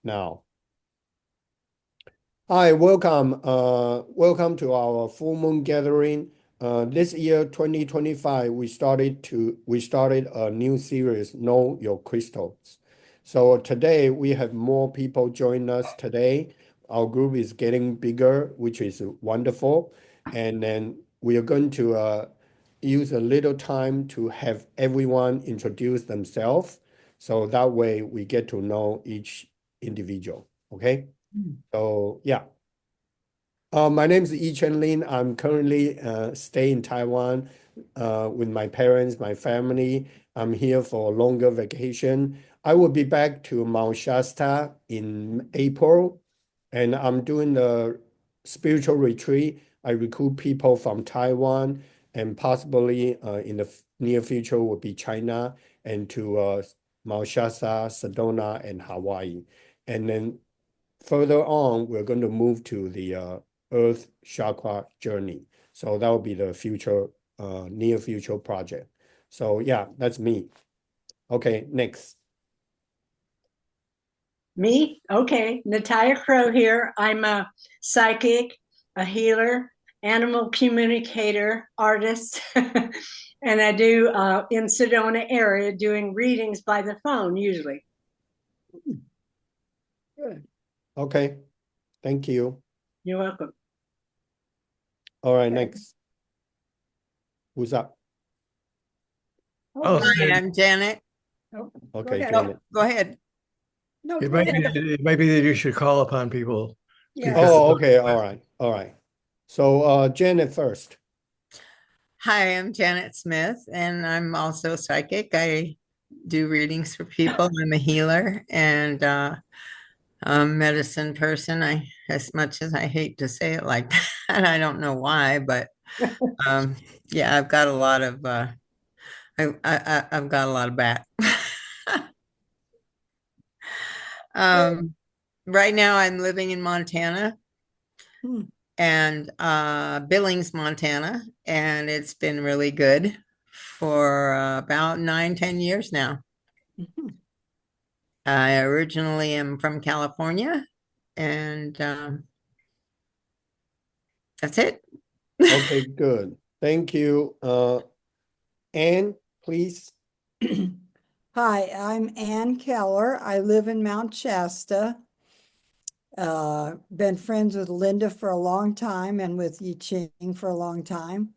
now. Hi, welcome. Welcome to our full moon gathering. This year, 2025, we started a new series, Know Your Crystals. So today we have more people join us today. Our group is getting bigger, which is wonderful. And then we are going to use a little time to have everyone introduce themselves. So that way we get to know each individual. Okay. So yeah. My name is Yi Chen Lin. I'm currently staying in Taiwan with my parents, my family. I'm here for a longer vacation. I will be back to Mount Shasta in April, and I'm doing the spiritual retreat. I recruit people from Taiwan, and possibly in the near future will be China and to Mount Shasta, Sedona, and Hawaii. And then further on, we're going to move to the Earth chakra journey. So that will be the future, near future project. So yeah, that's me. Okay, next. Me? Okay. Natalia Crow here. I'm a psychic, a healer, animal communicator, artist, and I do in Sedona area doing readings by the phone usually. Good. Okay, thank you. You're welcome. All right, next. Who's up? Oh, hi, I'm Janet. Oh, Okay, ahead. Janet. Go ahead. No, It go might ahead. be, it might be that you should call upon people. Yeah. Oh, okay, all right, all right. So Janet first. Hi, I'm Janet Smith, and I'm also psychic. I do readings for people. I'm a healer and a medicine person. As much as I hate to say it like that, I don't know why, but yeah, I've got a lot of I've got a lot of bat. Right now, I'm living in Montana. Hmm. And Billings, Montana, and it's been really good for about 9, 10 years now. Mhm. I originally am from California, and that's it. Okay, good. Thank you. Anne, please. Hi, I'm Ann Keller. I live in Mount Shasta. Been friends with Linda for a long time and with Yi Ching for a long time.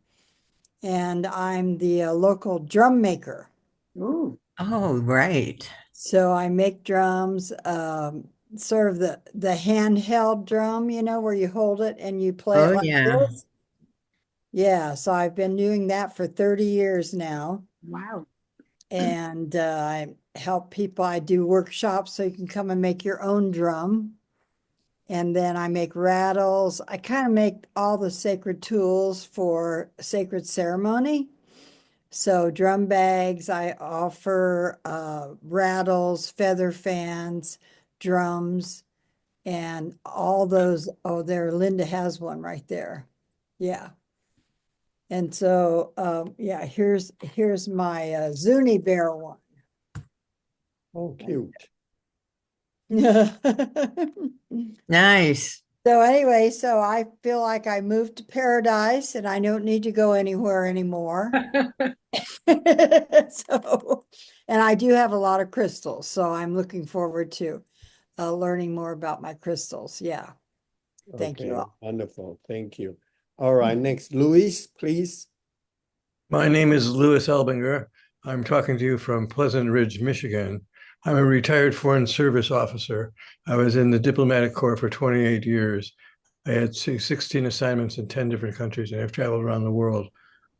And I'm the local drum maker. Ooh. Oh, right. So I make drums, sort of the handheld drum, where you hold it and you play it Oh, like yeah. this. Yeah, so I've been doing that for 30 years now. Wow. And I help people. I do workshops so you can come and make your own drum. And then I make rattles. I kind of make all the sacred tools for sacred ceremony. So drum bags, I offer rattles, feather fans, drums, and all those. Oh, there, Linda has one right there. Yeah. And so, yeah, here's my Zuni bear one. Oh, cute. Nice. So anyway, so I feel like I moved to paradise and I don't need to go anywhere anymore. So, and I do have a lot of crystals, so I'm looking forward to learning more about my crystals. Yeah. Thank you Okay, all. wonderful. Thank you. All right, next, Luis, please. My name is Louis Elbinger. I'm talking to you from Pleasant Ridge, Michigan. I'm a retired Foreign Service officer. I was in the diplomatic corps for 28 years. I had 16 assignments in 10 different countries, and I've traveled around the world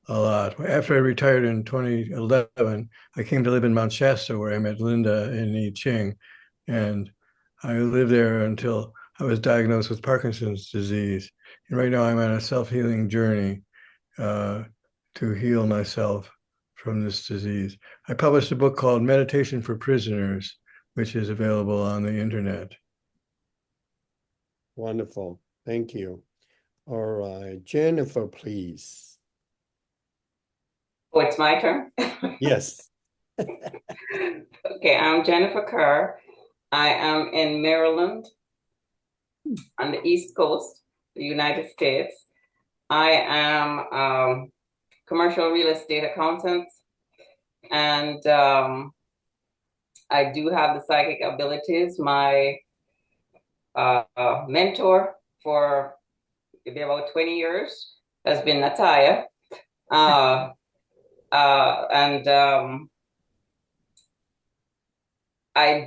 a lot. After I retired in 2011, I came to live in Mount Shasta, where I met Linda and Yi Ching, and I lived there until I was diagnosed with Parkinson's disease. And right now I'm on a self-healing journey to heal myself from this disease. I published a book called Meditation for Prisoners, which is available on the internet. Wonderful. Thank you. All right, Jennifer, please. Oh, it's my turn? Yes. Okay, I'm Jennifer Kerr. I am in Maryland on the East Coast, the United States. I am commercial real estate accountant, and I do have the psychic abilities. My mentor for about 20 years has been Natalia. And I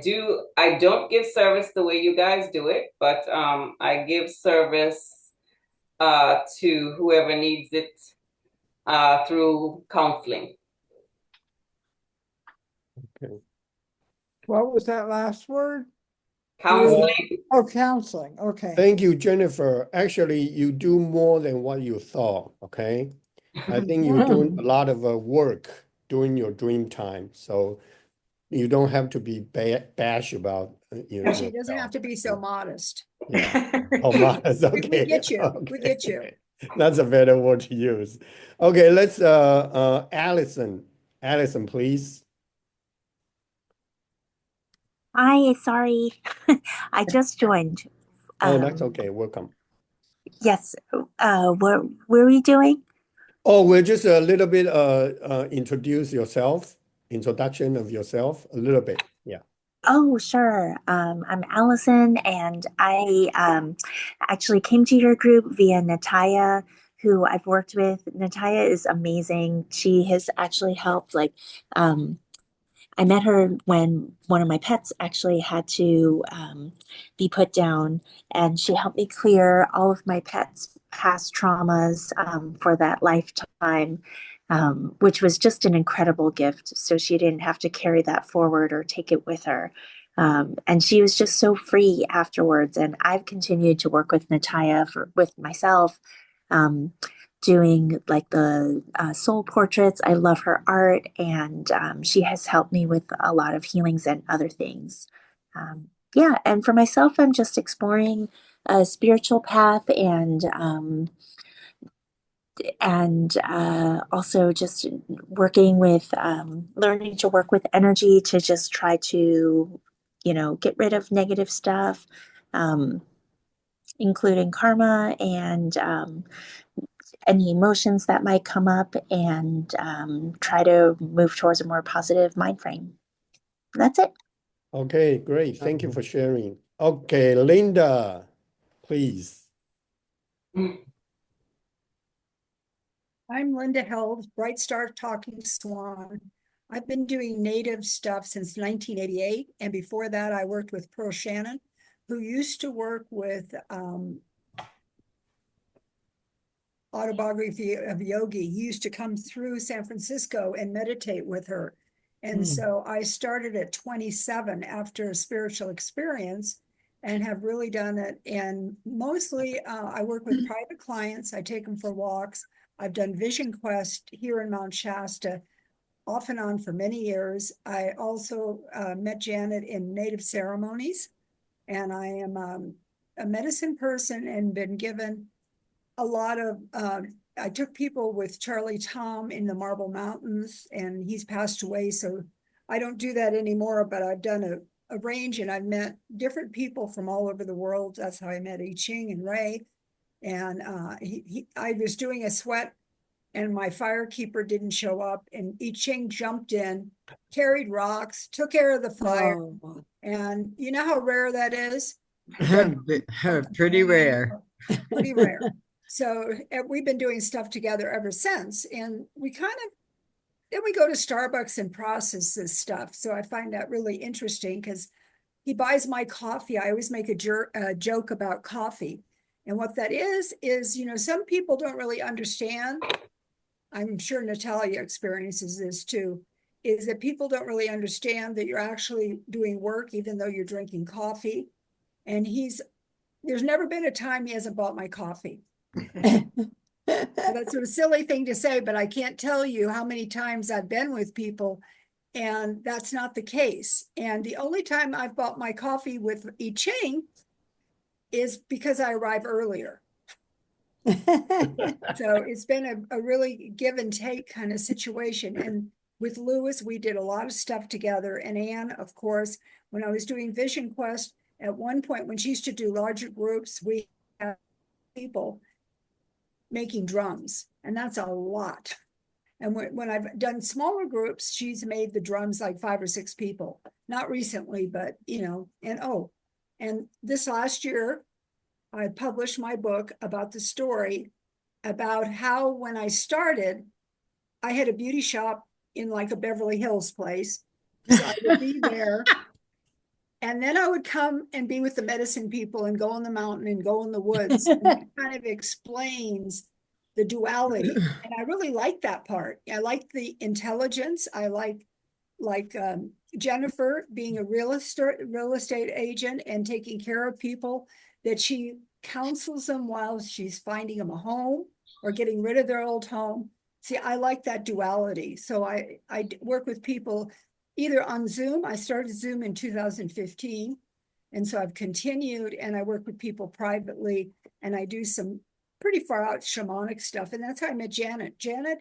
don't give service the way you guys do it, but I give service to whoever needs it through counseling. Okay. What was that last word? Counseling. Oh, counseling. Okay. Thank you, Jennifer. Actually, you do more than what you thought, okay? I think you're doing a lot of work during your dream time, so you don't have to be bash about And she doesn't yourself. have to be so modest. Yeah. Oh, modest. We Okay. get you. We Okay. get you. That's a better word to use. Okay, let's Allison. Allison, please. Hi, sorry. I just joined. Oh, that's okay. Welcome. Yes. What were we doing? Oh, we're just a little bit introduce yourself, introduction of yourself, a little bit. Yeah. Oh, sure. I'm Allison, and I actually came to your group via Natalia, who I've worked with. Natalia is amazing. She has actually helped, I met her when one of my pets actually had to be put down, and she helped me clear all of my pets' past traumas for that lifetime, which was just an incredible gift. So she didn't have to carry that forward or take it with her. And she was just so free afterwards. And I've continued to work with Natalia with myself. Doing like the soul portraits. I love her art, and she has helped me with a lot of healings and other things. Yeah, and for myself, I'm just exploring a spiritual path and also just working with learning to work with energy to just try to, get rid of negative stuff, including karma and any emotions that might come up, and try to move towards a more positive mind frame. That's it. Okay, great. Thank you for sharing. Okay, Linda, please. I'm Linda Held, Bright Star Talking Swan. I've been doing native stuff since 1988. And before that, I worked with Pearl Shannon, who used to work with Autobiography of Yogi. He used to come through San Francisco and meditate with her. And so I started at 27 after a spiritual experience and have really done it. And mostly I work with private clients. I take them for walks. I've done Vision Quest here in Mount Shasta off and on for many years. I also met Janet in native ceremonies, and I am a medicine person and been given a lot of, I took people with Charlie Tom in the Marble Mountains, and he's passed away, so I don't do that anymore, but I've done a range, and I've met different people from all over the world. That's how I met I Ching and Ray. And I was doing a sweat, and my firekeeper didn't show up, and I Ching jumped in, carried rocks, took care of the fire. Oh. And you know how rare that is? Pretty rare. Pretty rare. So we've been doing stuff together ever since. And then we go to Starbucks and process this stuff. So I find that really interesting because he buys my coffee. I always make a joke about coffee. And what that is, some people don't really understand. I'm sure Natalia experiences this too, is that people don't really understand that you're actually doing work, even though you're drinking coffee. And there's never been a time he hasn't bought my coffee. That's a silly thing to say, but I can't tell you how many times I've been with people and that's not the case. And the only time I've bought my coffee with I Ching is because I arrive earlier. So it's been a really give and take kind of situation. And with Lewis, we did a lot of stuff together. And Anne, of course, when I was doing Vision Quest, at one point when she used to do larger groups, we had people making drums, and that's a lot. And when I've done smaller groups, she's made the drums like 5 or 6 people. Not recently, but and this last year, I published my book about the story about how when I started, I had a beauty shop in like a Beverly Hills place. So I would be there. And then I would come and be with the medicine people and go on the mountain and go in the woods. And it kind of explains the duality. And I really like that part. I like the intelligence. I like Jennifer being a real estate agent and taking care of people, that she counsels them while she's finding them a home or getting rid of their old home. See, I like that duality. So I work with people either on Zoom. I started Zoom in 2015. And so I've continued, and I work with people privately, and I do some pretty far out shamanic stuff. And that's how I met Janet. Janet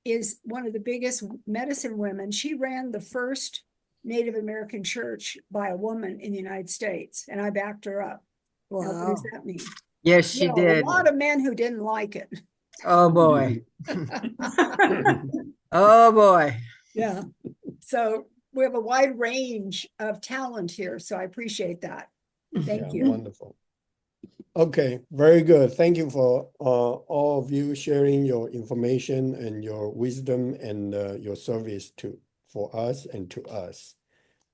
is one of the biggest medicine women. She ran the first Native American church by a woman in the United States, and I backed her up. Wow. Now, what does that mean? Yes, she did. A lot of men who didn't like it. Oh boy. Oh boy. Yeah. So we have a wide range of talent here. So I appreciate that. Thank you. Wonderful. Okay, very good. Thank you for all of you sharing your information and your wisdom and your service for us and to us.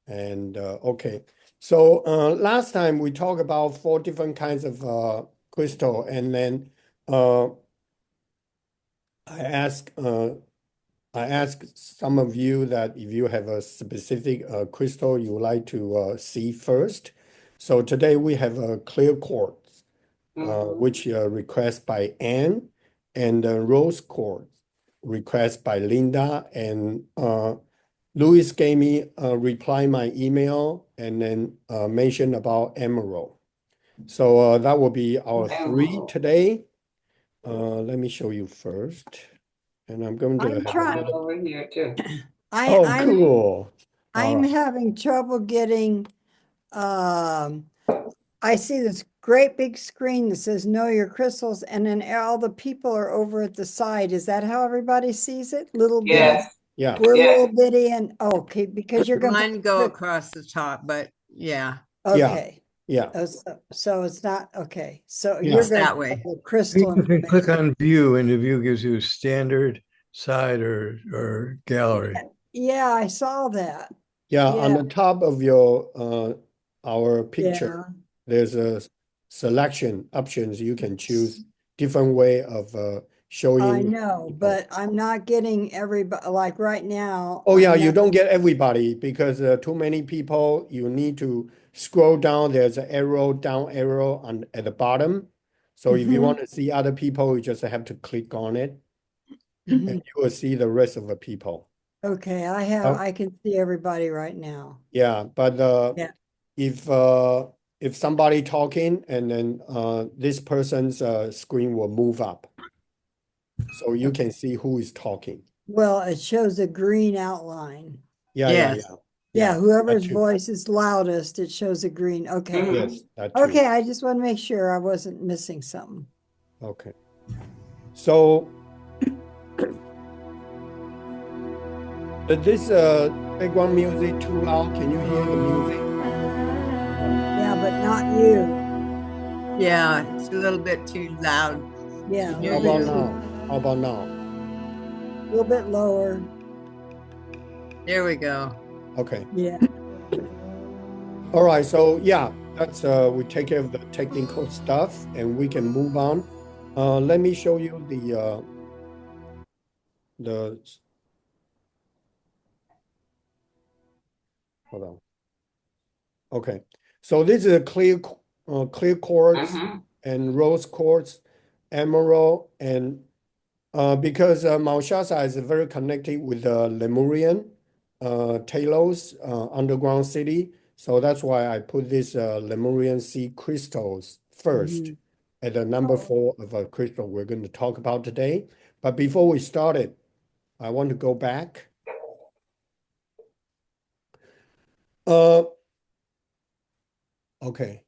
And okay, so last time we talked about 4 different kinds of crystal, and then I asked some of you that if you have a specific crystal you would like to see first. So today we have a clear quartz, which request by Anne, and rose quartz request by Linda, and Louis gave me reply my email and then mention about emerald. So that will be our 3 today. Let me show you first. And I'm going to have over here too. cool. I'm having trouble getting, I see this great big screen that says know your crystals, and then all the people are over at the side. Is that how everybody sees it? Little Yes. bit. Yeah. We're a little bitty, and okay, because you're going Mine go across the top, but yeah. Okay. Yeah. So it's not okay. So Yeah. you're going that to way. the crystal. You can click on view, and the view gives you standard, side, or gallery. Yeah, I saw that. Yeah, on the top of your our picture, Yeah. there's a selection options. You can choose different way of showing. I know, but I'm not getting everybody, like right now. Oh yeah, you don't get everybody because too many people. You need to scroll down. There's an arrow, down arrow at the bottom. So if you want to see other people, you just have to click on it, and you will see the rest of the people. Okay, I can see everybody right now. Yeah, but if somebody talking, and then this person's screen will move up, so you can see who is talking. Well, it shows a green outline. Yeah, whoever's voice is loudest, it shows a green. Okay. Yes, that too. Okay, I just want to make sure I wasn't missing something. Okay. So this background music too loud? Can you hear the music? Yeah, but not you. Yeah, it's a little bit too loud. Yeah. How about now? How about now? A little bit lower. There we go. Okay. Yeah. All right. So yeah, that's we take care of the technical stuff, and we can move on. Let me show you the hold on. Okay. So this is a clear quartz and rose quartz, emerald, and because Mount Shasta is very connected with the Lemurian Talos underground city, so that's why I put this Lemurian sea crystals first at the number 4 of a crystal we're going to talk about today. But before we started, I want to go back Uh, okay.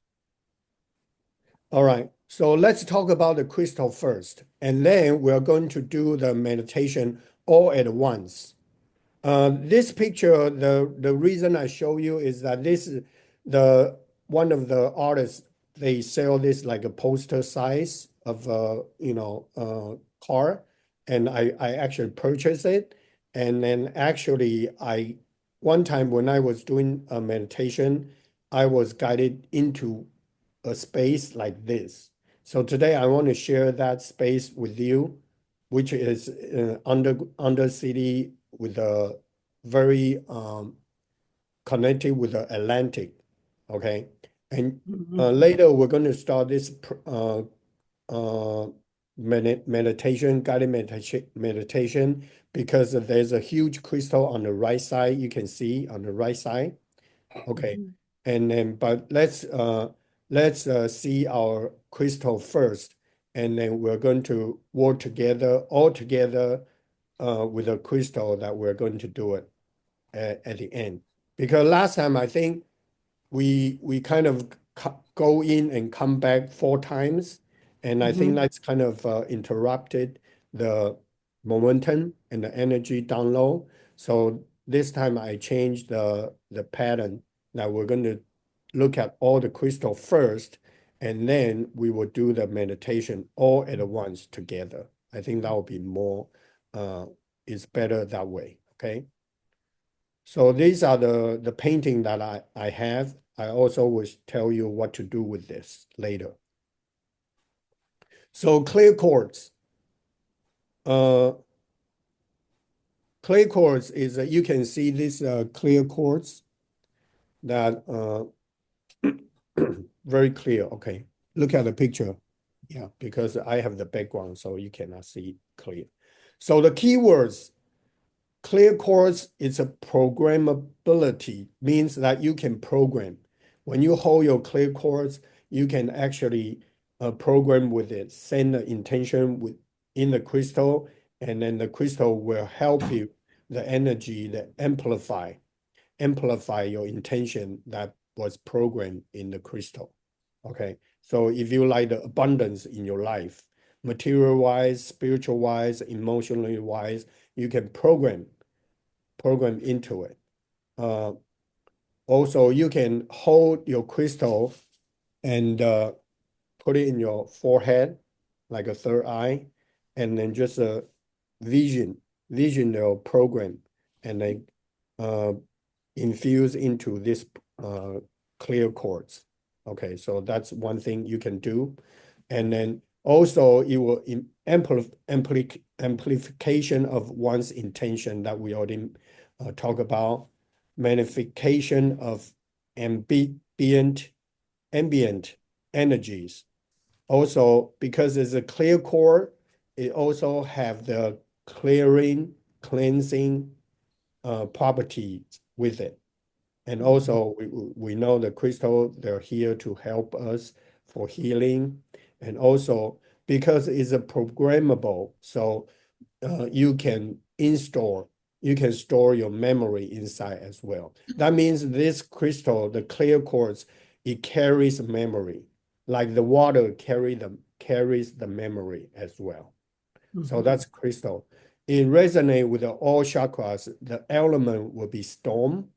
All right. So let's talk about the crystal first, and then we're going to do the meditation all at once. This picture, the reason I show you is that this is the one of the artists, they sell this like a poster size of car, and I actually purchased it. And then actually I one time when I was doing a meditation, I was guided into a space like this. So today I want to share that space with you, which is under city with a very connected with the Atlantic. Okay, and later we're going to start this uh, meditation, guided meditation, because there's a huge crystal on the right side. You can see on the right side. Okay, and then but let's see our crystal first, and then we're going to work together all together with a crystal that we're going to do it at the end. Because last time I think we kind of go in and come back 4 times, and I think that's kind of interrupted the momentum and the energy down low. So this time I changed the pattern. Now we're going to look at all the crystal first, and then we will do the meditation all at once together. I think that will be more is better that way. Okay. So these are the painting that I have. I also will tell you what to do with this later. So clear quartz. Clear quartz is you can see this clear quartz that very clear. Okay, look at the picture. Yeah, because I have the background, so you cannot see clear. So the keywords. Clear quartz is a programmability, means that you can program. When you hold your clear quartz, you can actually program with it, send the intention in the crystal, and then the crystal will help you, the energy that amplify your intention that was programmed in the crystal. Okay, so if you like the abundance in your life, material-wise, spiritual-wise, emotionally-wise, you can program into it. Also, you can hold your crystal and put it in your forehead, like a third eye, and then just vision your program, and then infuse into this clear quartz. Okay, so that's one thing you can do. And then also it will amplification of one's intention that we already talk about, magnification of ambient energies. Also, because it's a clear core, it also have the cleansing properties with it. And also we know the crystal, they're here to help us for healing. And also because it's a programmable, so you can store your memory inside as well. That means this crystal, the clear quartz, it carries memory, like the water carries the memory as well. So that's crystal. It resonates with all chakras. The element will be storm,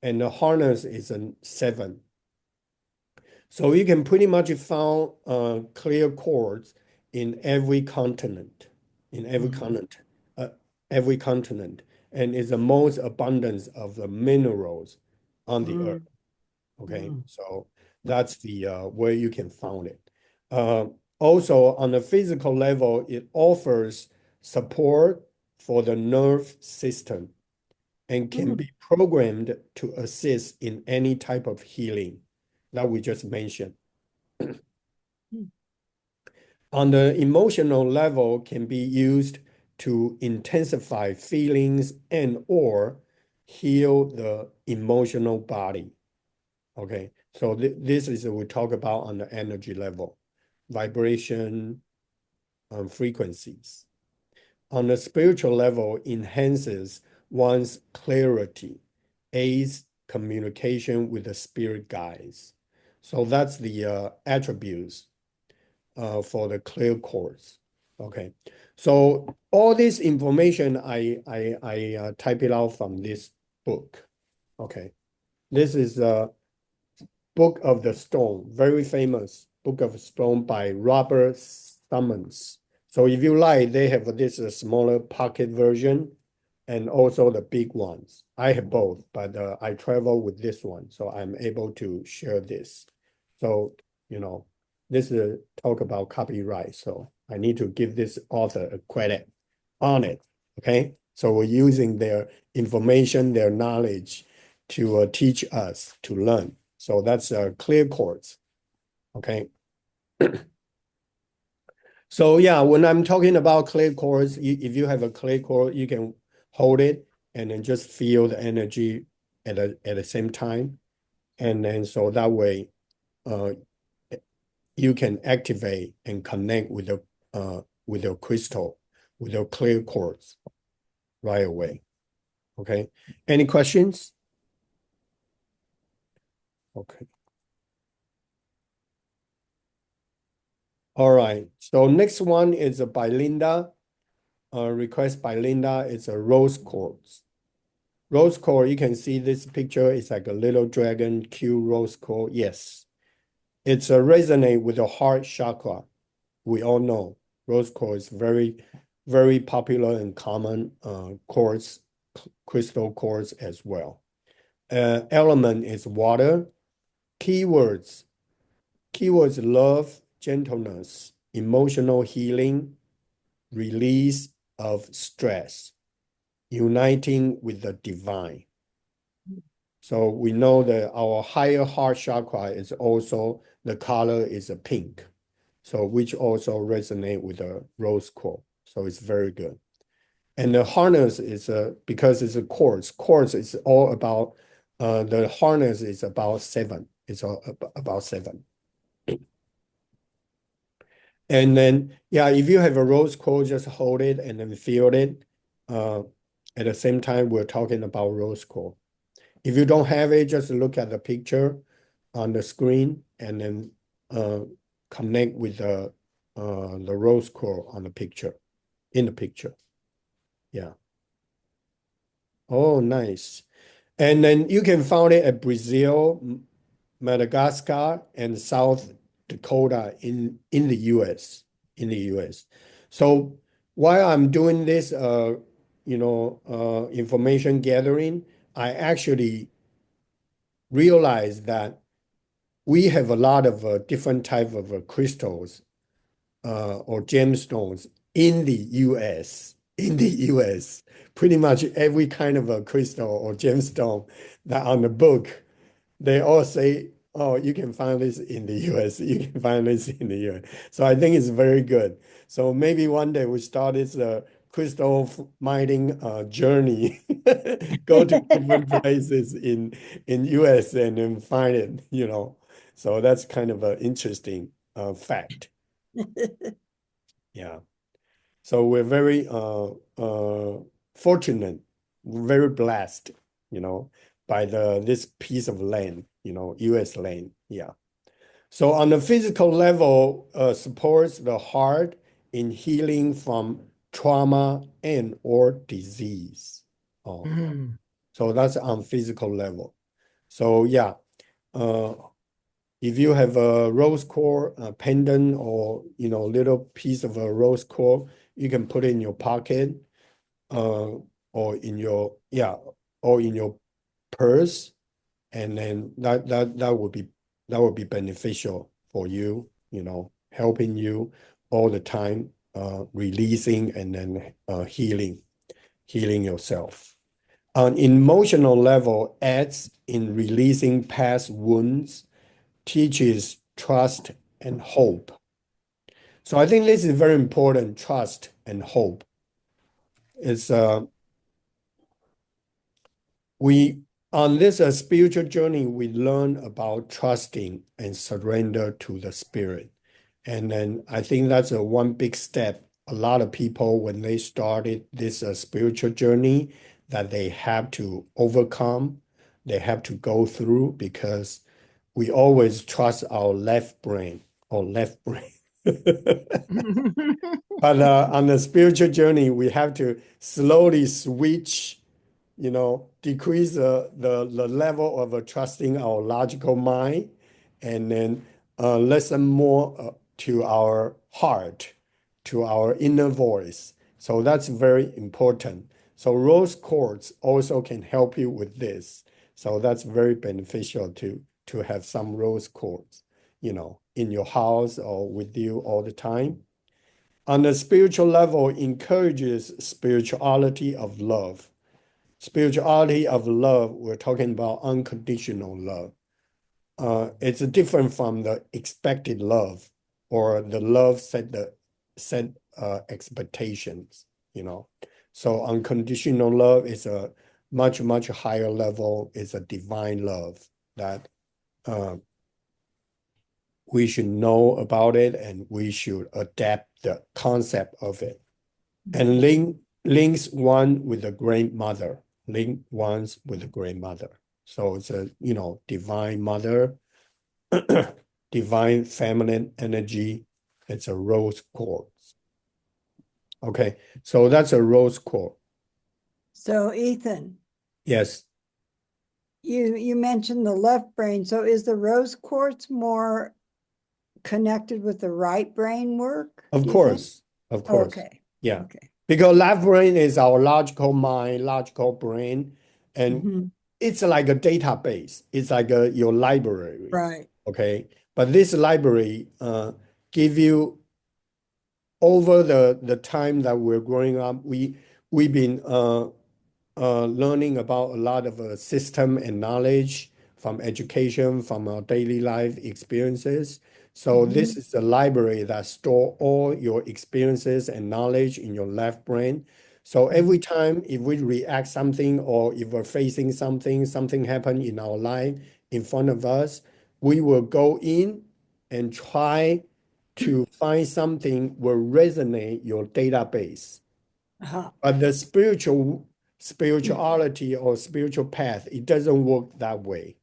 and the harness is a 7. So you can pretty much find clear quartz in every continent, every continent, and is the most abundance of the minerals on the earth. Okay, so that's the where you can find it. Also, on the physical level, it offers support for the nerve system and can be programmed to assist in any type of healing that we just mentioned. On the emotional level, can be used to intensify feelings and or heal the emotional body. Okay, so this is what we talk about on the energy level, vibration, frequencies. On the spiritual level, enhances one's clarity aids communication with the spirit guides. So that's the attributes for the clear quartz. Okay, so all this information I type it out from this book. Okay, this is a Book of the Stone, very famous Book of Stone by Robert Summons. So if you like, they have this smaller pocket version and also the big ones. I have both, but I travel with this one, so I'm able to share this. So, you know, this is talk about copyright, so I need to give this author a credit on it, okay? So we're using their information, their knowledge to teach us to learn. So that's clear quartz, okay? So yeah, when I'm talking about clear quartz, if you have a clear quartz, you can hold it and then just feel the energy at the same time. And then so that way you can activate and connect with your crystal, with your clear quartz right away. Okay. Any questions? Okay. All right. So next one is by Linda. Request by Linda. It's a rose quartz. Rose quartz, you can see this picture. It's like a little dragon, cute rose quartz. Yes. It's resonate with the heart chakra. We all know rose quartz is very, very popular and common quartz, crystal quartz as well. Element is water. Keywords love, gentleness, emotional healing, release of stress, uniting with the divine. So we know that our higher heart chakra is also, the color is a pink. So which also resonate with the rose quartz. So it's very good. And the harness is because it's a quartz. Quartz is all about, the harness is about 7. It's all about 7. And then, yeah, if you have a rose quartz, just hold it and then feel it. At the same time, we're talking about rose quartz. If you don't have it, just look at the picture on the screen and then connect with the rose quartz on the picture, in the picture. Yeah. Oh, nice. And then you can find it at Brazil, Madagascar, and South Dakota in the US. So while I'm doing this, information gathering, I actually realized that we have a lot of different type of crystals or gemstones in the US. Pretty much every kind of a crystal or gemstone that on the book, they all say, oh, you can find this in the US. You can find this in the US. So I think it's very good. So maybe one day we start this crystal mining journey, go to different places in US and then find it, So that's kind of an interesting fact. Yeah. So we're very fortunate, very blessed, by this piece of land, US land. Yeah. So on the physical level, supports the heart in healing from trauma and or disease. So that's on physical level. So yeah, if you have a rose quartz pendant or little piece of a rose quartz, you can put it in your pocket, or in your purse, and then that would be beneficial for you, helping you all the time, releasing and then healing yourself. On emotional level, adds in releasing past wounds, teaches trust and hope. So I think this is very important, trust and hope. It's on this spiritual journey, we learn about trusting and surrender to the spirit. And then I think that's one big step. A lot of people, when they started this spiritual journey, that they have to overcome they have to go through because we always trust our left brain or left brain. But on the spiritual journey, we have to slowly switch, decrease the level of trusting our logical mind and then listen more to our heart, to our inner voice. So that's very important. So rose quartz also can help you with this. So that's very beneficial to have some rose quartz, in your house or with you all the time. On the spiritual level, encourages spirituality of love. Spirituality of love, we're talking about unconditional love. It's different from the expected love or the love set expectations, So unconditional love is a much, much higher level. It's a divine love that we should know about it and we should adapt the concept of it. And links one with the grandmother. Link ones with the grandmother. So it's a, divine mother, divine feminine energy. It's a rose quartz. Okay, so that's a rose quartz. So Ethan, Yes. you mentioned the left brain. So is the rose quartz more connected with the right brain work? Of course. Of course. Okay. Yeah. Okay. Because left brain is our logical mind, logical brain, and it's like a database. It's like your library. Right. Okay. But this library give you over the time that we're growing up, we've been learning about a lot of system and knowledge from education, from our daily life experiences. So this is the library that store all your experiences and knowledge in your left brain. So every time if we react something or if we're facing something happened in our life in front of us, we will go in and try to find something will resonate your database. But the spirituality or spiritual path, it doesn't work that way.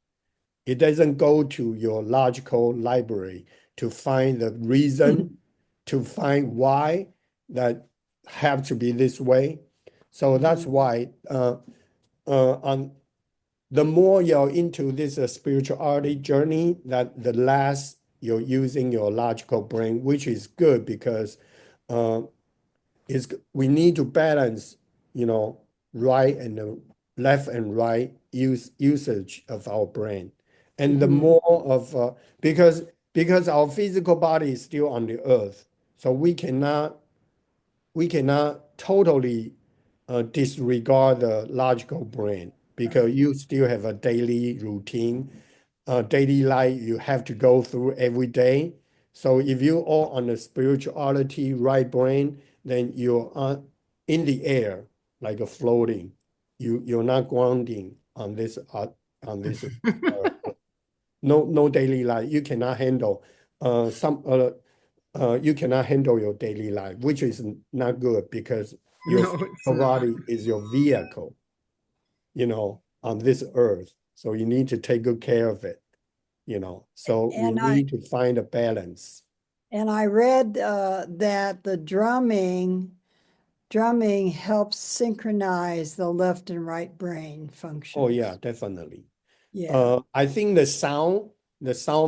It doesn't go to your logical library to find the reason, to find why that have to be this way. So that's why on the more you're into this spirituality journey, that the less you're using your logical brain, which is good because we need to balance, right and left and right usage of our brain. And the more of because our physical body is still on the earth, so we cannot totally disregard the logical brain because you still have a daily routine, daily life you have to go through every day. So if you are on the spirituality right brain, then you're in the air like a floating. You're not grounding on this no daily life. You cannot handle you cannot handle your daily life, which is not good because your physical body is your vehicle, on this earth. So you need to take good care of it, So we need to find a balance. And I read that the drumming helps synchronize the left and right brain functions. Oh yeah, definitely. Yeah. I think the sound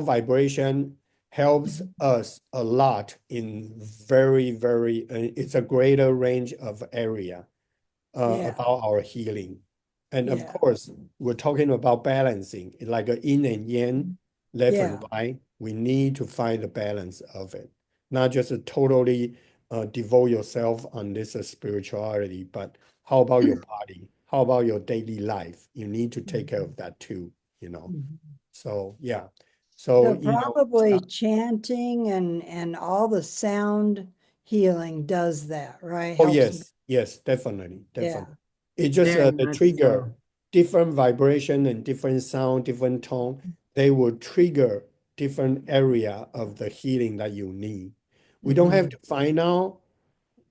vibration helps us a lot in very, very, it's a greater range of area about our healing. And of course, we're talking about balancing, like a yin and yang, left and right. We need to find the balance of it, not just totally devote yourself on this spirituality, but how about your body? How about your daily life? You need to take care of that too, So yeah. So probably chanting and all the sound healing does that, right? Oh yes, definitely. Yeah. It just Very the much trigger, so. different vibration and different sound, different tone, they will trigger different area of the healing that you need. We don't have to find out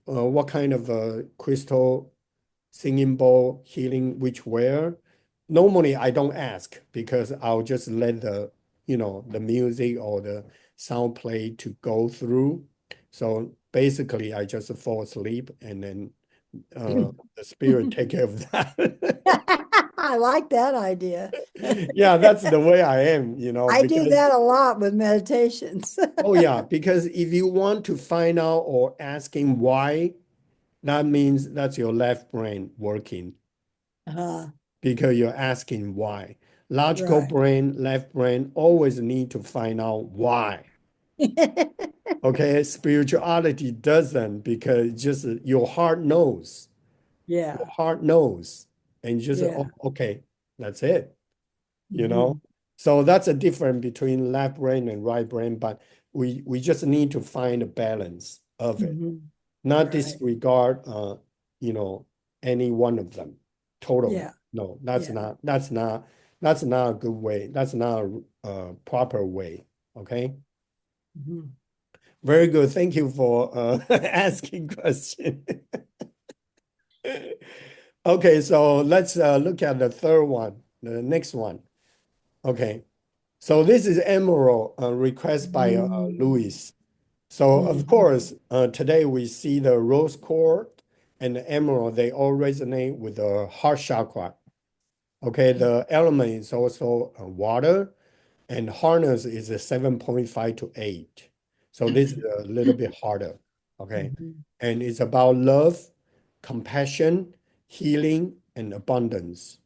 what kind of crystal singing bowl healing which where. normally I don't ask because I'll just let the, the music or the sound play to go through. So basically I just fall asleep and then the spirit take care of that. I like that idea. Yeah, that's the way I am, I do because that a lot with meditations. oh yeah, because if you want to find out or asking why, that means that's your left brain working because you're asking why. Logical Right. brain, left brain always need to find out why. Okay, spirituality doesn't because just your heart knows. Yeah. Your heart knows. And just, Yeah. oh, okay, that's it. You Mhm. know? So that's a difference between left brain and right brain, but we just need to find a balance of it, Mhm. not Right. disregard any one of them totally. Yeah. No, that's Yeah. not a good way. That's not a proper way. Okay. Mhm. Very good. Thank you for asking question. Okay, so let's look at the third one, the next one. Okay. So this is Emerald request by Louis. So of course, today we see the rose quartz and the emerald, they all resonate with the heart chakra. Okay, the element is also water, and hardness is a 7.5 to 8. So this is a little bit harder. Okay, Mhm. and it's about love, compassion, healing, and abundance.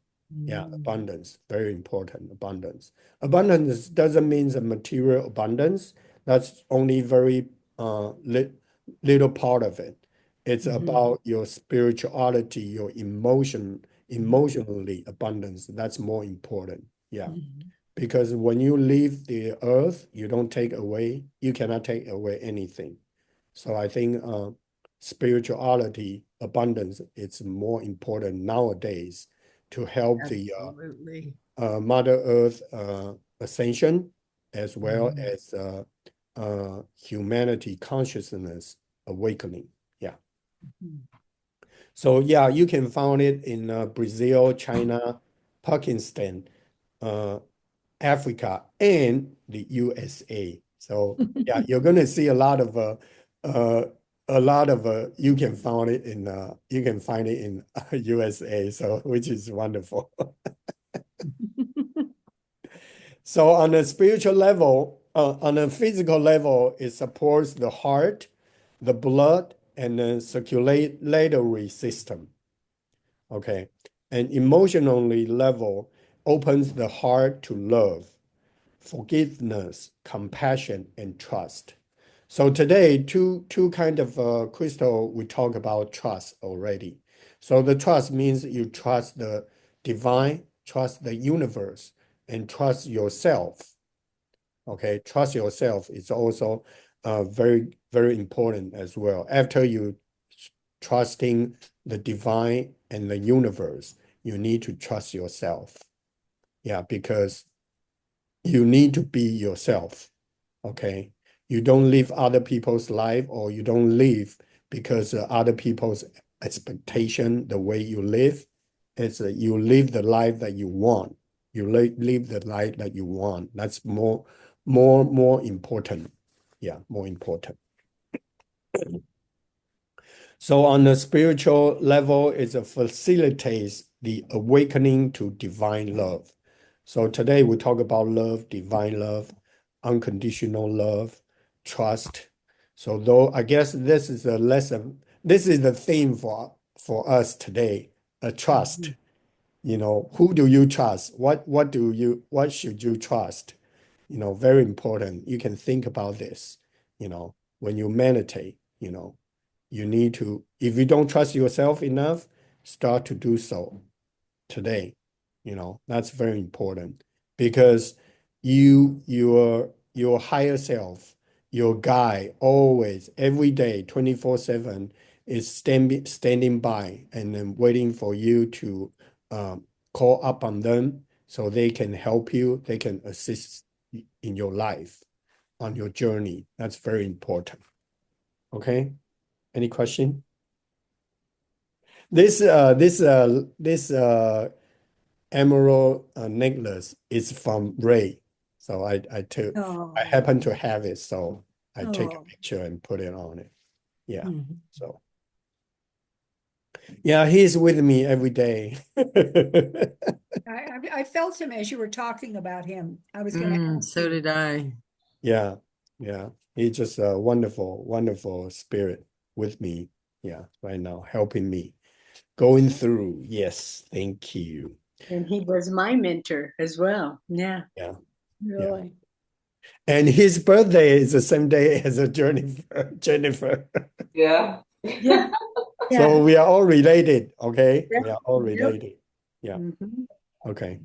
Yeah, Mhm. abundance, very important, abundance. Abundance doesn't mean the material abundance. That's only very little part of it. It's Mhm. about your spirituality, your emotionally abundance. That's more important. Yeah. Mhm. Because when you leave the earth, you don't take away, you cannot take away anything. So I think spirituality, abundance, it's more important nowadays to help the Absolutely. Mother Earth ascension as well Mhm. as humanity consciousness awakening. Yeah. Mhm. So yeah, you can find it in Brazil, China, Pakistan, Africa, and the USA. So yeah, you're gonna see uh, you can find it in USA. So which is wonderful. So on a spiritual level, on a physical level, it supports the heart, the blood, and the circulatory system. Okay. And emotionally level opens the heart to love, forgiveness, compassion, and trust. So today, two kind of crystal we talk about trust already. So the trust means you trust the divine, trust the universe, and trust yourself. Okay, trust yourself is also very, very important as well. After you trusting the divine and the universe, you need to trust yourself. Yeah, because you need to be yourself. Okay, you don't live other people's life, or you don't live because other people's expectation, the way you live. It's you live the life that you want. You live the life that you want. That's more important. Yeah, more important. So on the spiritual level, it facilitates the awakening to divine love. So today we talk about love, divine love, unconditional love, trust. So though I guess this is a lesson, this is the theme for us today, a trust. Who do you trust? What should you trust? Very important. You can think about this, when you meditate, you need to, if you don't trust yourself enough, start to do so today. That's very important because your higher self, your guide, always, every day, 24/7, is standing by and then waiting for you to call up on them so they can help you, they can assist in your life, on your journey. That's very important. Okay. Any question? This emerald necklace is from Ray. So I Oh, happen to have it, so I take a Oh. picture and put it on it. Yeah. Mhm. So yeah, he's with me every day. I felt him as you were talking about him. I was going to ask So you. did I. Yeah, yeah. He's just a wonderful, wonderful spirit with me. Yeah, right now, helping me going through. Yes, thank you. And he was my mentor as well. Yeah. Yeah. Really? And his birthday is the same day as a Jennifer. Jennifer. Yeah. Yeah. So we are all related, okay? Yep. We are all Yep. related. Yeah. Mhm. Okay.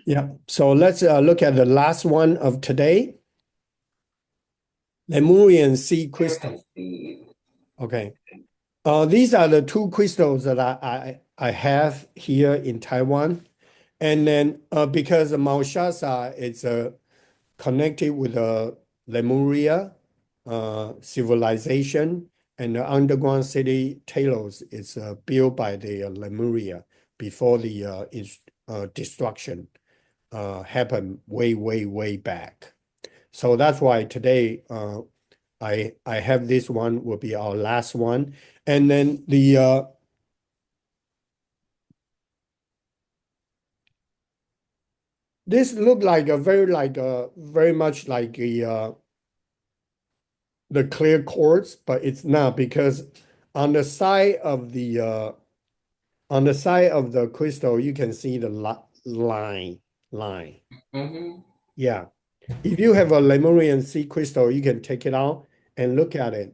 Yeah. So let's look at the last one of today. Lemurian sea crystal. Okay. These are the two crystals that I have here in Taiwan. And then because Mount Shasta is connected with the Lemuria civilization, and the underground city Talos is built by the Lemuria before the destruction happened way back. So that's why today I have this one will be our last one, and then this look like a very much like the clear quartz, but it's not, because on the side of the crystal you can see the line. Mm-hmm. Yeah, if you have a Lemurian sea crystal, you can take it out and look at it.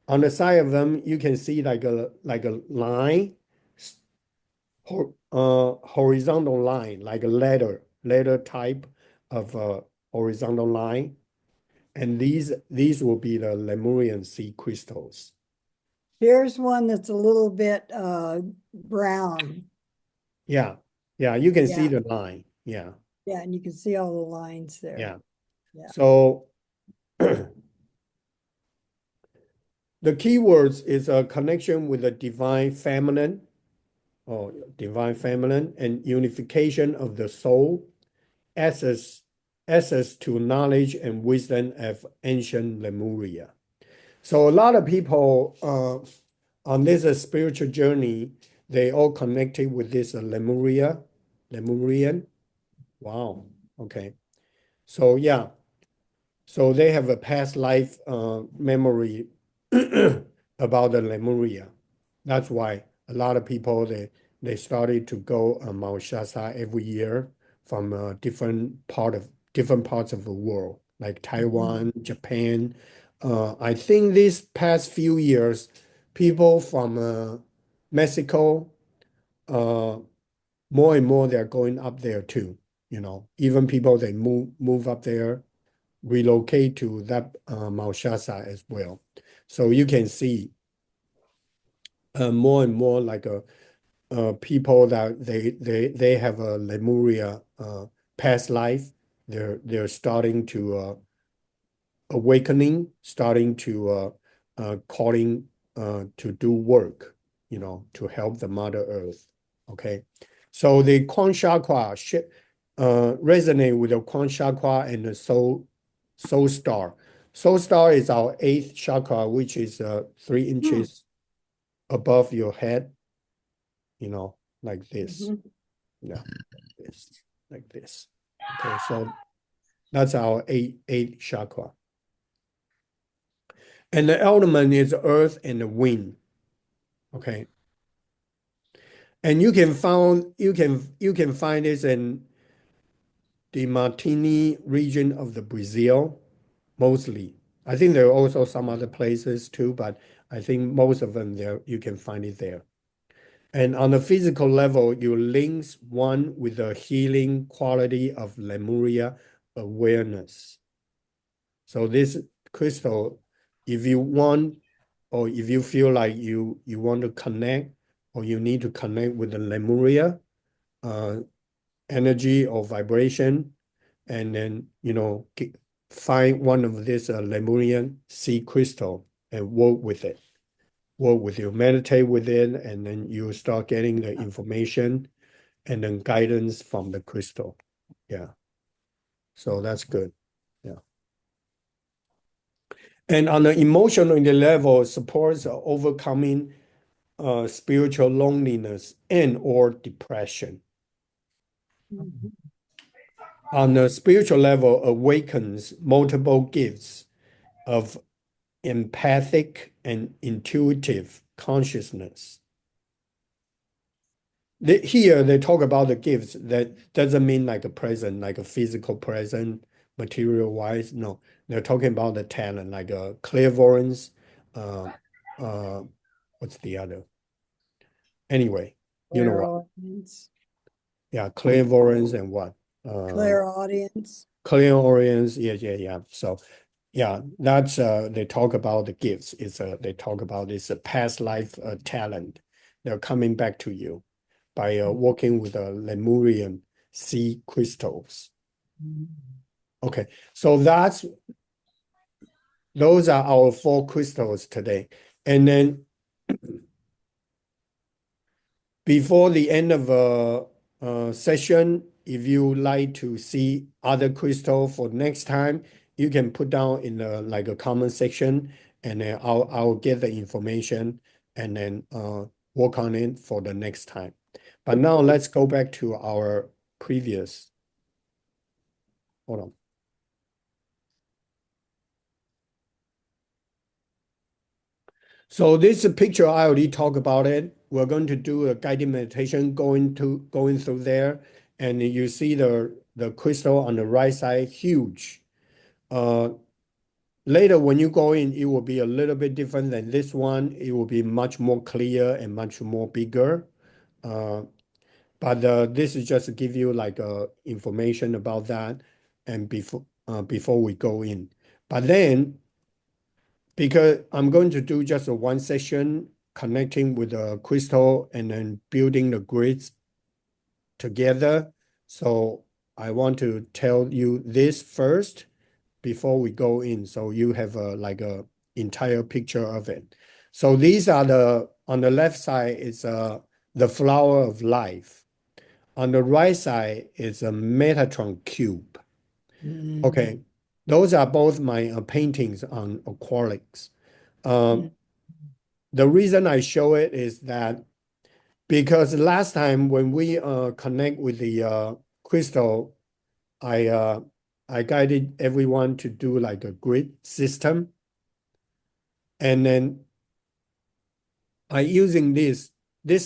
On the side of them, you can see like a line, horizontal line, like a ladder type of horizontal line. And these will be the Lemurian sea crystals. Here's one that's a little bit brown. Yeah, yeah, you can see Yeah. the line. Yeah, Yeah, and you can see all the lines there. yeah. Yeah. So the keywords is a connection with the divine feminine, or divine feminine, and unification of the soul, access to knowledge and wisdom of ancient Lemuria. So a lot of people on this spiritual journey, they all connected with this Lemurian. Wow. Okay. So yeah. So they have a past life memory about the Lemuria. That's why a lot of people they started to go Mount Shasta every year from different parts of the world, like Taiwan, Japan. I think these past few years, people from Mexico, more and more they're going up there too. You know, even people they move up there, relocate to that Mount Shasta as well. So you can see more and more like people that they have a Lemuria past life. They're starting to awakening, starting to calling to do work, you know, to help the Mother Earth. Okay, so the Quan chakra resonate with the Quan chakra and the soul star. Soul star is our 8th chakra, which is 3 inches above your head, you know, like this. Yeah, this, like this. Okay, so that's our eighth chakra. And the element is earth and the wind. Okay. And you can find this in the Martini region of the Brazil, mostly. I think there are also some other places too, but I think most of them there you can find it there. And on the physical level, you links one with the healing quality of Lemuria awareness. So this crystal, if you want, or if you feel like you want to connect, or you need to connect with the Lemuria energy or vibration, and then find one of this Lemurian sea crystal and work with it. Work with you, meditate with it, and then you start getting the information. and then guidance from the crystal. Yeah. So that's good. Yeah. And on the emotional level, supports overcoming spiritual loneliness and or depression. On the spiritual level, awakens multiple gifts of empathic and intuitive consciousness. Here they talk about the gifts. That doesn't mean like a present, like a physical present, material wise. No, they're talking about the talent, like a clairvoyance. What's the other? Anyway, you know what? Clairaudience. Yeah, clairvoyance and what? Clairaudience. Clairaudience. Yeah. So, yeah, that's they talk about the gifts. They talk about this past life talent. They're coming back to you by working with the Lemurian sea crystals. Okay, so those are our 4 crystals today. And then before the end of a session, if you like to see other crystal for next time, you can put down in like a comment section, and then I'll get the information and then work on it for the next time. But now let's go back to our previous. Hold on. So this picture, I already talked about it. We're going to do a guided meditation going through there, and you see the crystal on the right side, huge. Later when you go in, it will be a little bit different than this one. It will be much more clear and much more bigger. But this is just to give you like information about that, and before we go in. But then, because I'm going to do just a one session connecting with the crystal and then building the grids together. So I want to tell you this first before we go in, so you have like a entire picture of it. So these are on the left side is the flower of life. On the right side is a Metatron cube. Okay, those are both my paintings on acrylics. The reason I show it is that because last time when we connect with the crystal, I guided everyone to do like a grid system, and then I using this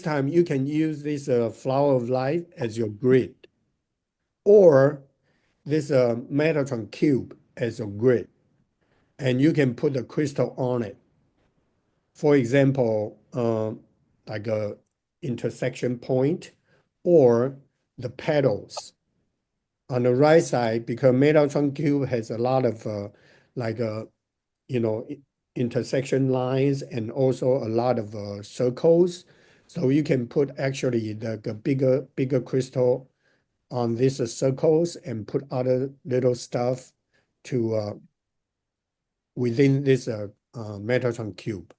time you can use this flower of life as your grid, or this Metatron cube as a grid, and you can put a crystal on it. For example, like a intersection point or the petals. On the right side, because Metatron cube has a lot of like intersection lines and also a lot of circles. So you can put actually the bigger crystal on these circles and put other little stuff to within this Metatron cube.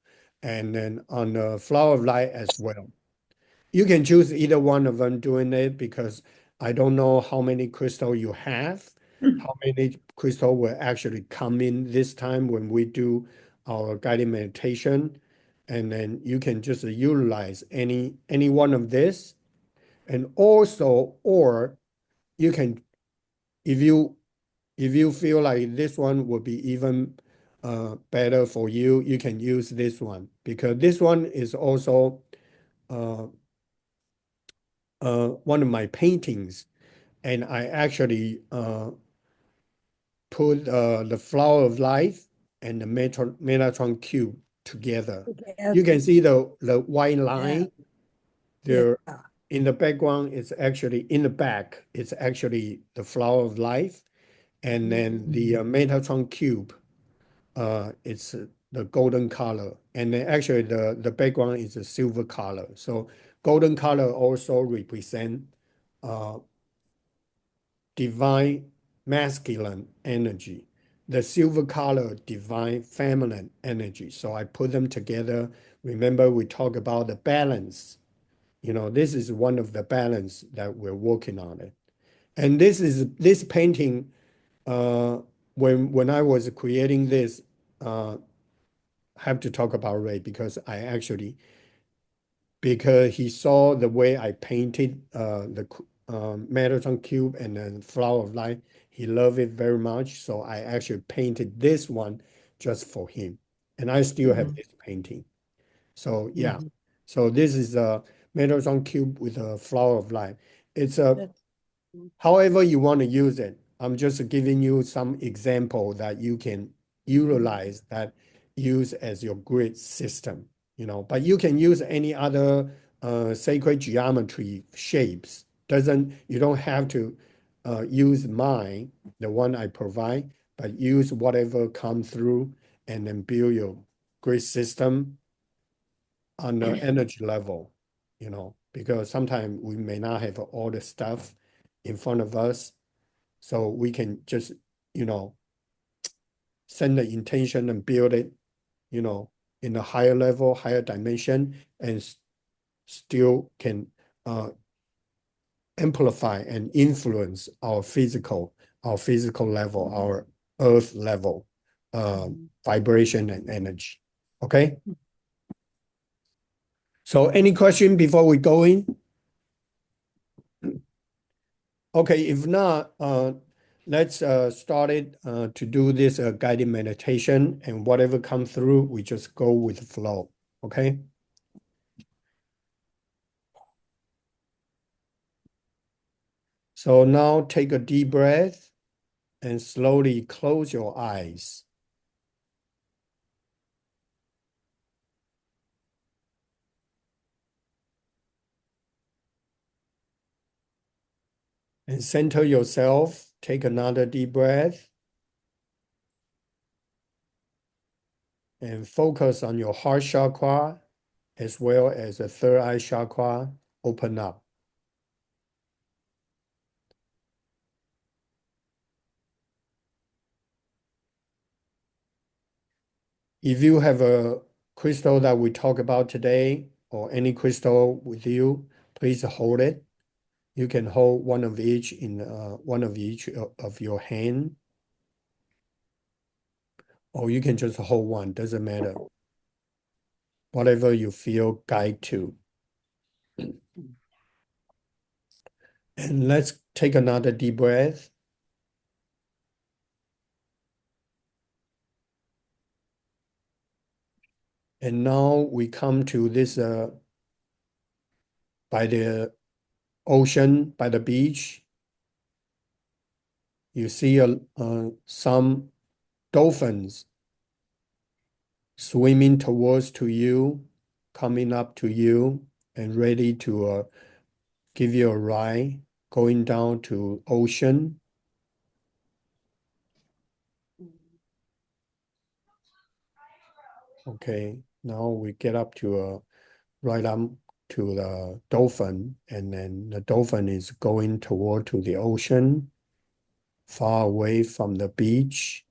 And then on the flower of light as well. You can choose either one of them doing it, because I don't know how many crystal you have, how many crystal will actually come in this time when we do our guided meditation. And then you can just utilize any one of this. And also, or you can, if you feel like this one would be even better for you, you can use this one, because this one is also one of my paintings, and I actually put the flower of life and the Metatron cube together. You can see the white line there in the background. It's actually in the back. It's actually the flower of life, and then the Metatron cube. It's the golden color, and then actually the background is a silver color. So golden color also represent divine masculine energy. The silver color, divine feminine energy. So I put them together. Remember, we talked about the balance You know, this is one of the balance that we're working on it. And this painting, when I was creating this, have to talk about Ray because because he saw the way I painted the Metatron cube and then flower of life. He loved it very much. So I actually painted this one just for him. And I still have this painting. So yeah. So this is a Metatron cube with a flower of life. It's a however you want to use it. I'm just giving you some example that you can utilize that use as your grid system, you know, but you can use any other sacred geometry shapes. You don't have to use mine, the one I provide, but use whatever come through and then build your grid system on the energy level, you know, because sometimes we may not have all the stuff in front of us. So we can just, you know, send the intention and build it, you know, in a higher level, higher dimension, and still can amplify and influence our physical level, our earth level, vibration and energy. Okay. So any question before we go in? Okay, if not, let's start it to do this guided meditation, and whatever comes through, we just go with the flow, okay? So now take a deep breath and slowly close your eyes. And center yourself, take another deep breath. And focus on your heart chakra as well as the third eye chakra, open up. If you have a crystal that we talk about today or any crystal with you, please hold it. You can hold one of each in one of each of your hand, or you can just hold one, doesn't matter. Whatever you feel guide to. And let's take another deep breath. And now we come to this by the ocean, by the beach. You see some dolphins swimming towards to you, coming up to you, and ready to give you a ride, going down to ocean. Okay, now we get up to right up to the dolphin, and then the dolphin is going toward to the ocean, far away from the beach.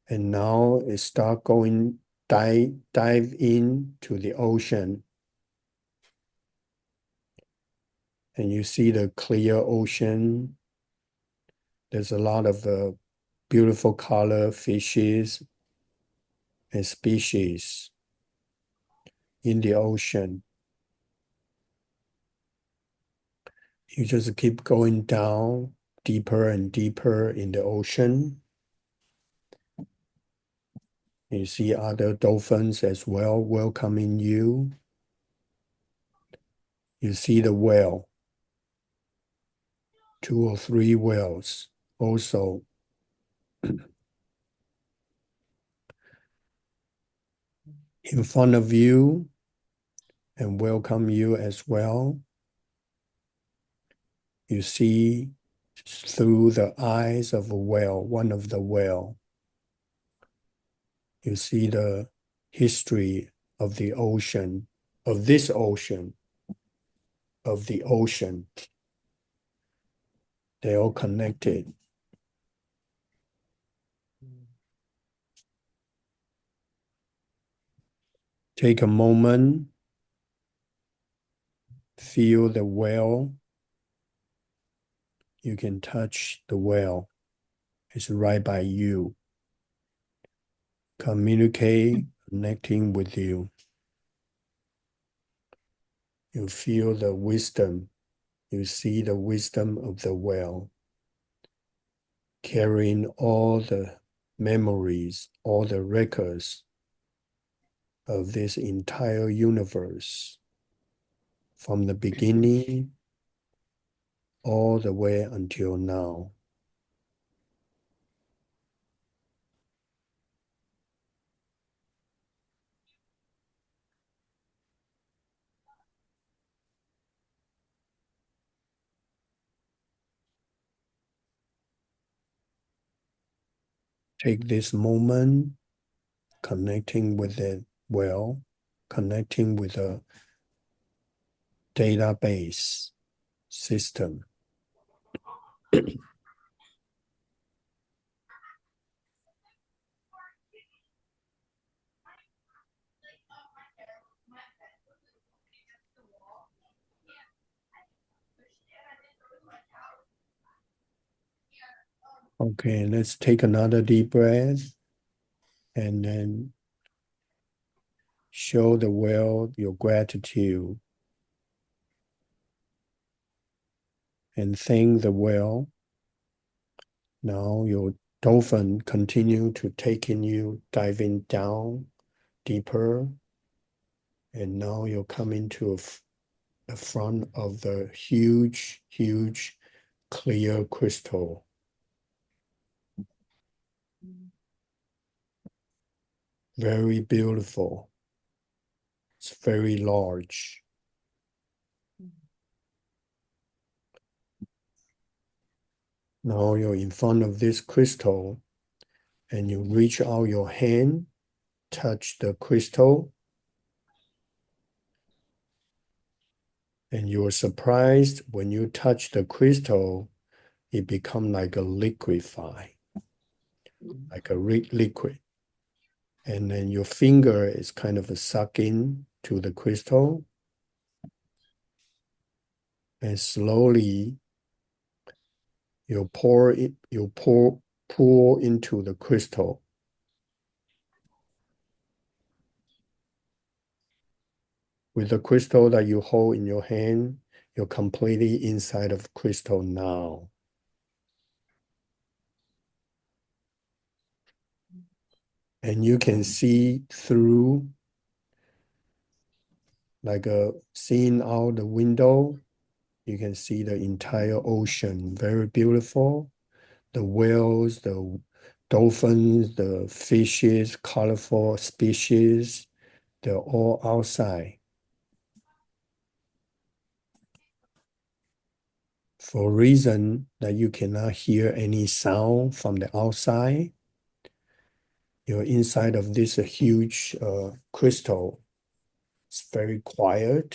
And now it start going dive in to the ocean. And you see the clear ocean. There's a lot of beautiful color fishes and species in the ocean. You just keep going down deeper and deeper in the ocean. You see other dolphins as well welcoming you. You see the whale, 2 or 3 whales also. In front of you and welcome you as well. You see through the eyes of a whale, one of the whale. You see the history of the ocean, of this ocean, of the ocean. They're all connected. Take a moment, feel the well. You can touch the well. It's right by you. Communicate, connecting with you. You feel the wisdom. You see the wisdom of the well, carrying all the memories, all the records of this entire universe, from the beginning all the way until now. Take this moment, connecting with it well, connecting with a database system. Okay, let's take another deep breath and then show the well your gratitude and thank the well. Now your dolphin continue to taking you, diving down deeper. And now you're coming to the front of the huge, huge clear crystal. Very beautiful. It's very large. Now you're in front of this crystal and you reach out your hand, touch the crystal, and you're surprised when you touch the crystal, it becomes like a liquefy, like a liquid. And then your finger is kind of a sucking to the crystal. And slowly you pour into the crystal. With the crystal that you hold in your hand, you're completely inside of crystal now. And you can see through, like seeing out the window, you can see the entire ocean, very beautiful. The whales, the dolphins, the fishes, colorful species, they're all outside. For a reason that you cannot hear any sound from the outside, you're inside of this huge crystal. It's very quiet.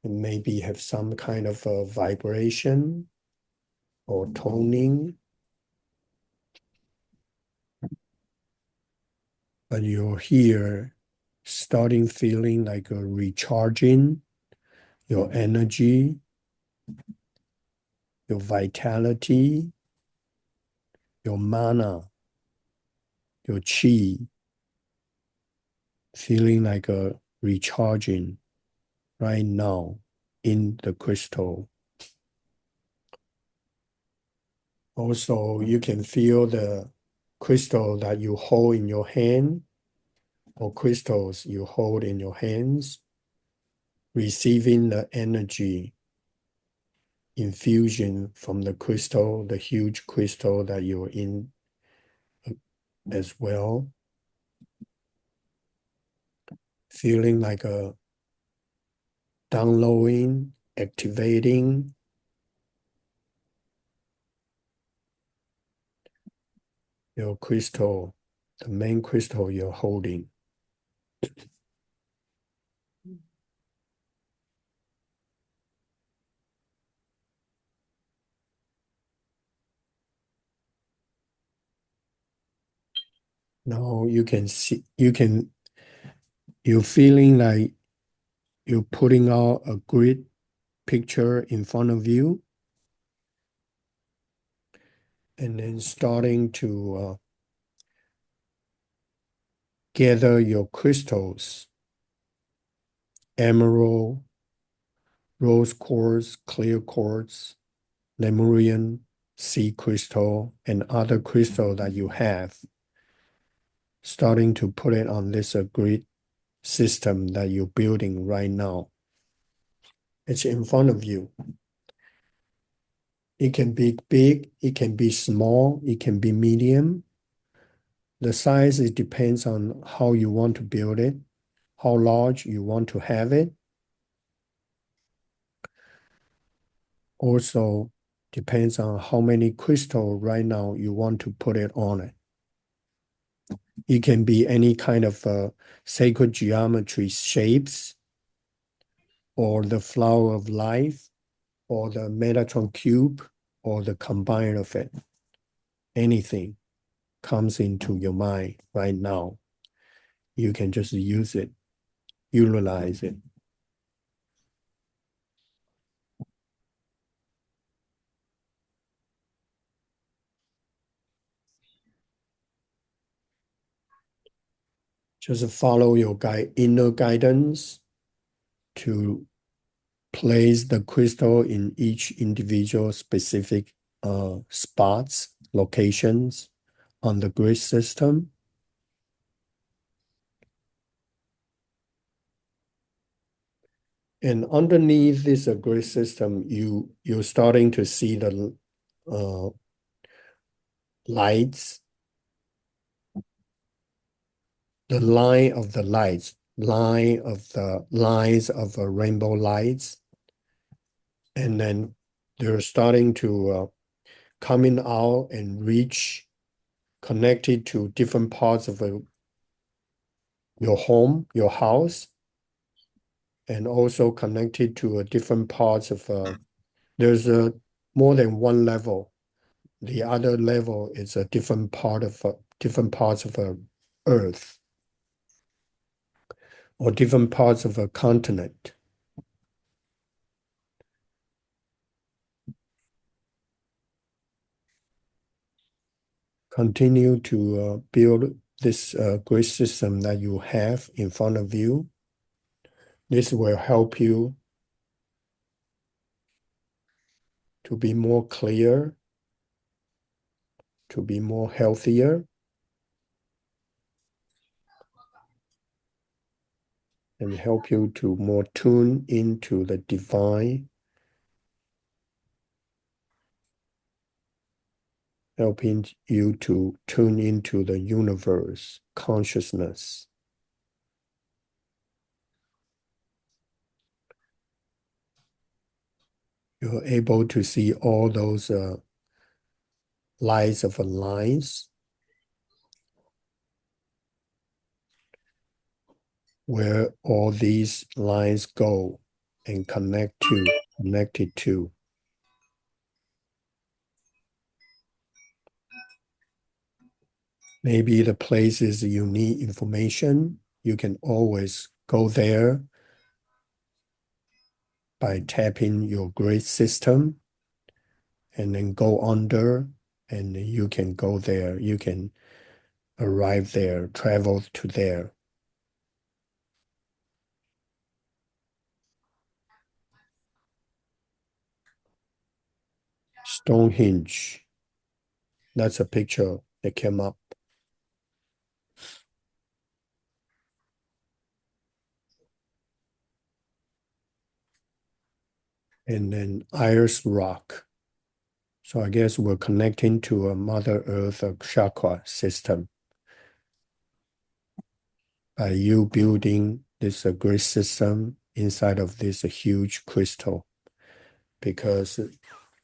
And maybe have some kind of a vibration or toning. But you're here starting feeling like a recharging your energy, your vitality, your mana, your chi, feeling like a recharging right now in the crystal. Also, you can feel the crystal that you hold in your hand or crystals you hold in your hands, receiving the energy infusion from the crystal, the huge crystal that you're in as well. Feeling like a downloading, activating your crystal, the main crystal you're holding. Now you can see, you're feeling like you're putting out a grid picture in front of you, and then starting to gather your crystals, emerald, rose quartz, clear quartz, Lemurian, sea crystal, and other crystal that you have, starting to put it on this grid system that you're building right now. It's in front of you. It can be big, it can be small, it can be medium. The size, it depends on how you want to build it, how large you want to have it. Also depends on how many crystal right now you want to put it on it. It can be any kind of sacred geometry shapes, or the flower of life, or the Metatron cube, or the combine of it. Anything comes into your mind right now, you can just use it, utilize it. Just follow your inner guidance to place the crystal in each individual specific spots, locations on the grid system. And underneath this grid system, you're starting to see the lights, the line of the lights, lines of rainbow lights. And then they're starting to coming out and reach, connected to different parts of your home, your house, and also connected to different parts of, there's more than one level. The other level is a different part of different parts of Earth, or different parts of a continent. Continue to build this grid system that you have in front of you. This will help you to be more clear, to be more healthier, and help you to more tune into the divine, helping you to tune into the universe consciousness. You're able to see all those lights of lines, where all these lines go and connected to. Maybe the places you need information, you can always go there by tapping your grid system, and then go under, and you can go there. You can arrive there, travel to there. Stonehenge. That's a picture that came up. And then Ayers Rock. So I guess we're connecting to a Mother Earth chakra system by you building this grid system inside of this huge crystal. Because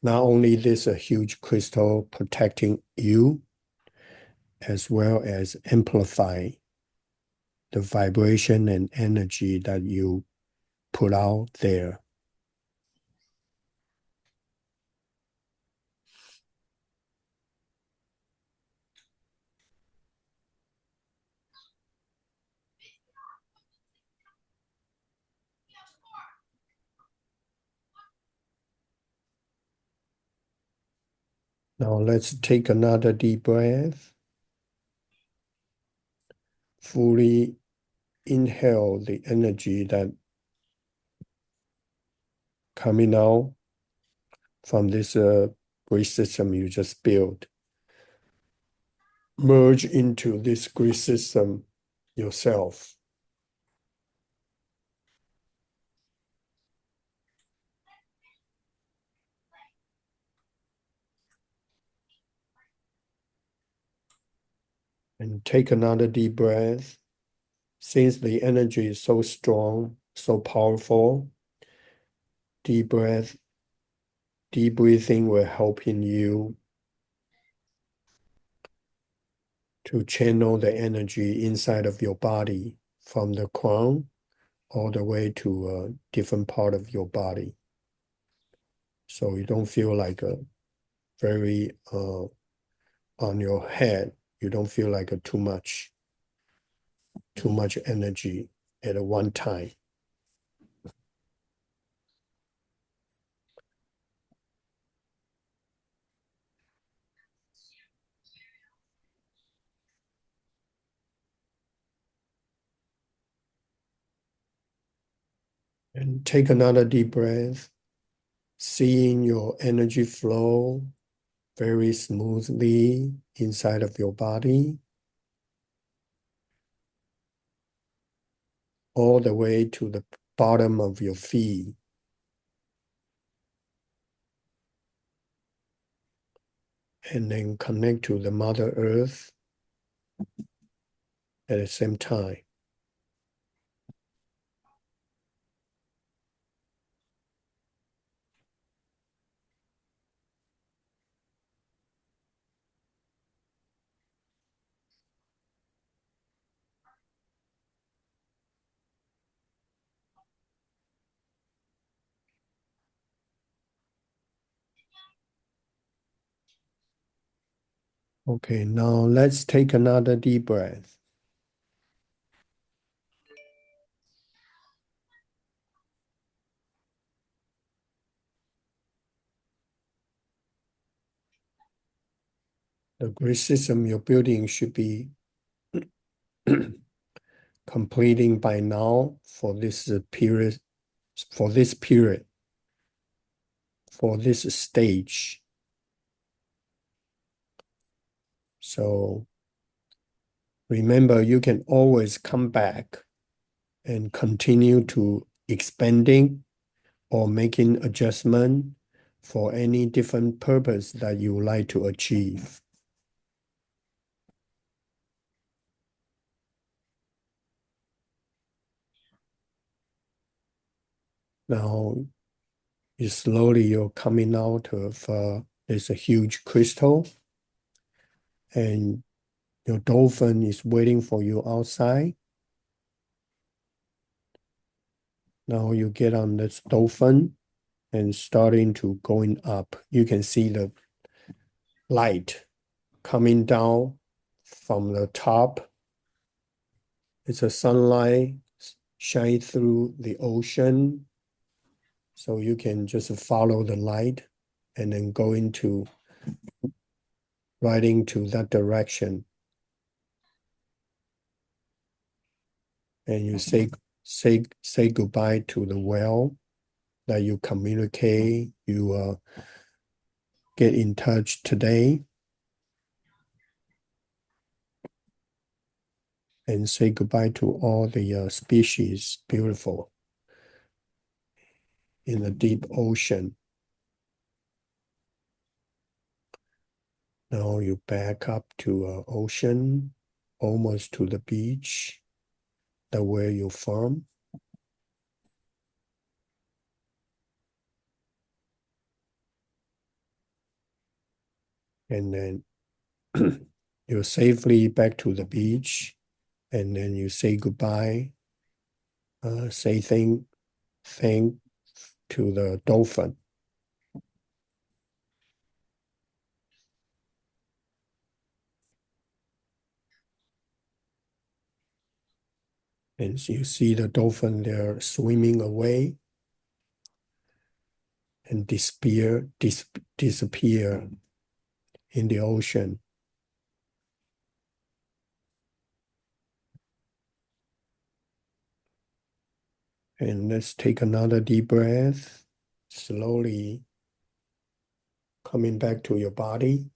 not only this huge crystal protecting you, as well as amplify the vibration and energy that you put out there. Now let's take another deep breath. Fully inhale the energy that coming out from this grid system you just built. Merge into this grid system yourself. And take another deep breath. Since the energy is so strong, so powerful, deep breath, deep breathing will help in you to channel the energy inside of your body from the crown all the way to a different part of your body. So you don't feel like a very on your head, you don't feel like a too much energy at one time. And take another deep breath, seeing your energy flow very smoothly inside of your body, all the way to the bottom of your feet. And then connect to the Mother Earth at the same time. Okay, now let's take another deep breath. The grid system you're building should be completing by now for this period, for this stage. So remember, you can always come back and continue to expanding or making adjustment for any different purpose that you would like to achieve. Now, you're coming out of there's a huge crystal, and your dolphin is waiting for you outside. Now you get on this dolphin and starting to going up. You can see the light coming down from the top. It's a sunlight shine through the ocean. So you can just follow the light and then go into riding to that direction. And you say goodbye to the well that you communicate, you get in touch today. And say goodbye to all the species, beautiful, in the deep ocean. Now you back up to ocean, almost to the beach, the where you're from. And then you're safely back to the beach, and then you say goodbye, say thank to the dolphin. And you see the dolphin there swimming away and disappear in the ocean. And let's take another deep breath, slowly coming back to your body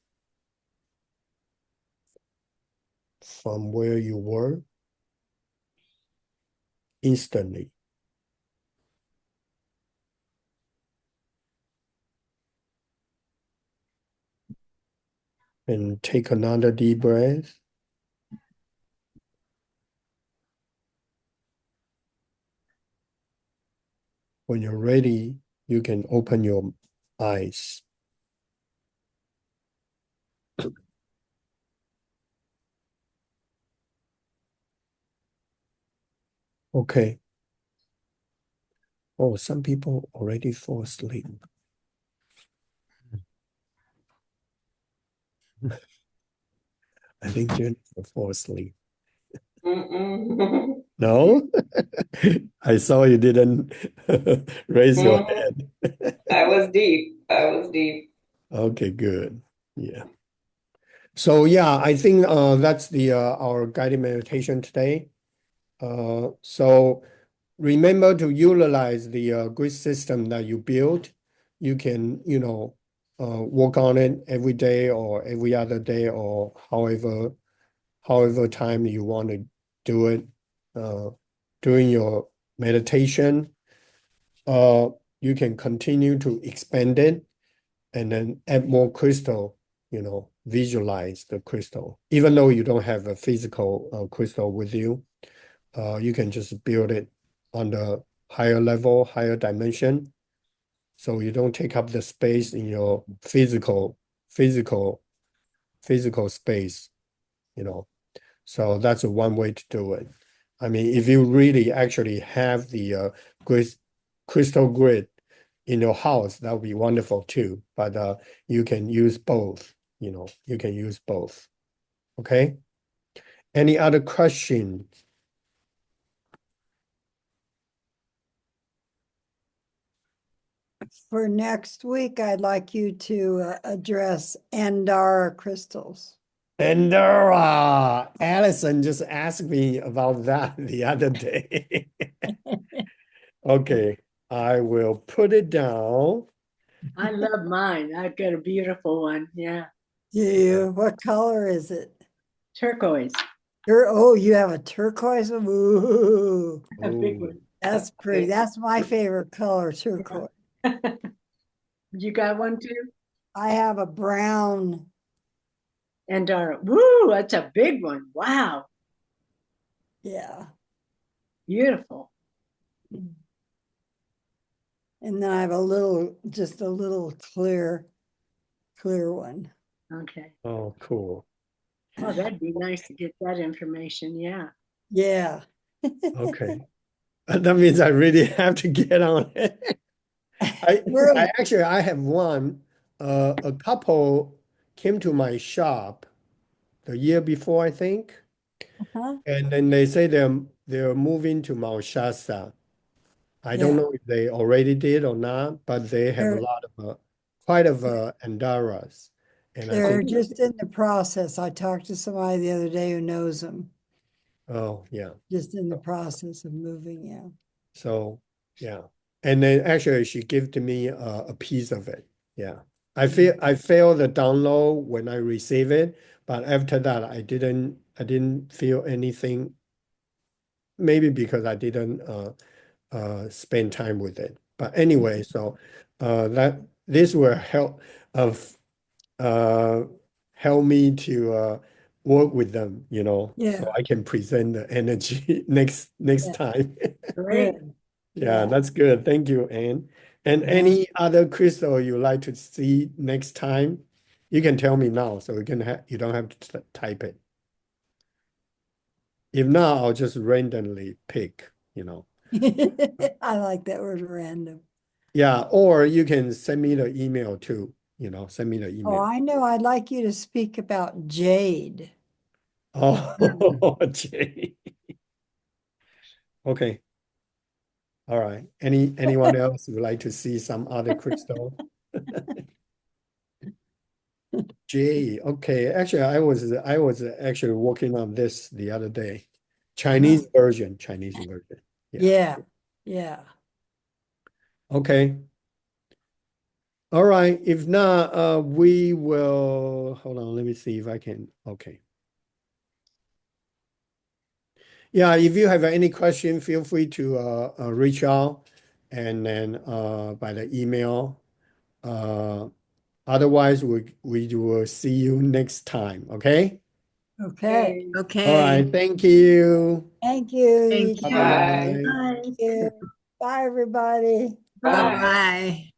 from where you were instantly. And take another deep breath. When you're ready, you can open your eyes. Okay. Oh, some people already fall asleep. I think Jennifer fall asleep. Mm-mm. No? I saw you didn't raise your Mhm. head. I was deep. I was deep. Okay, good. Yeah. So yeah, I think that's the our guided meditation today. So remember to utilize the grid system that you built. You can, work on it every day or every other day or however time you want to do it during your meditation. You can continue to expand it and then add more crystal, visualize the crystal. Even though you don't have a physical crystal with you, you can just build it on the higher level, higher dimension. So you don't take up the space in your physical space, you know. So that's one way to do it. I mean, if you really actually have the crystal grid in your house, that would be wonderful too. But you can use both, you can use both. Okay. Any other questions? For next week, I'd like you to address Andara crystals. And Allison just asked me about that the other day. Okay, I will put it down. I love mine. I've got a beautiful one. Yeah. What color is it? Turquoise. You have a turquoise? Ooh, A big Ooh. one. that's pretty. That's my favorite color, turquoise. You got one too? I have a brown. Andara. Woo, that's a big one. Wow. Yeah. Beautiful. And then I have just a little clear one. Okay. Oh, cool. Oh, that'd be nice to get that information. Yeah. Yeah. Okay. That means I really have to get on it. I have one. A couple came to my shop the year before, I think, Huh? and then they say they're moving to Mount Shasta. I don't Yeah. know if they already did or not, but they have a They're lot of quite of Andaras, and I they're think, just in the process. I talked to somebody the other day who knows them. oh yeah, Just in the process of moving, yeah. so yeah, and then actually she gave to me a piece of it. Yeah, I feel the download when I receive it, but after that I didn't feel anything. Maybe because I didn't spend time with it. But anyway, so that this will of uh, help me to work with them, so Yeah. I can present the energy next Yeah. time. Great. Good. Yeah, Yeah. that's good. Thank you, Anne. And any other crystal you like to see next time, you can tell me now, so you don't have to type it. If not, I'll just randomly pick. I like that word random. Yeah, or you can send me the email too, send me the Oh, email. I know. I'd like you to speak about Jade. Oh, Jay. Okay. All right. Anyone else would like to see some other crystal? Jade. Okay, actually, I was actually working on this the other day. Chinese version. Yeah, yeah. Okay. All right. If not, we will hold on. Let me see if I can. Okay. Yeah, if you have any question, feel free to reach out and then by the email. Otherwise, we will see you next time. Okay. Okay. All Okay. right. Thank you. Thank you. Thank you. Bye-bye. Bye. Bye. Thank you. Bye, everybody. Bye. Bye-bye.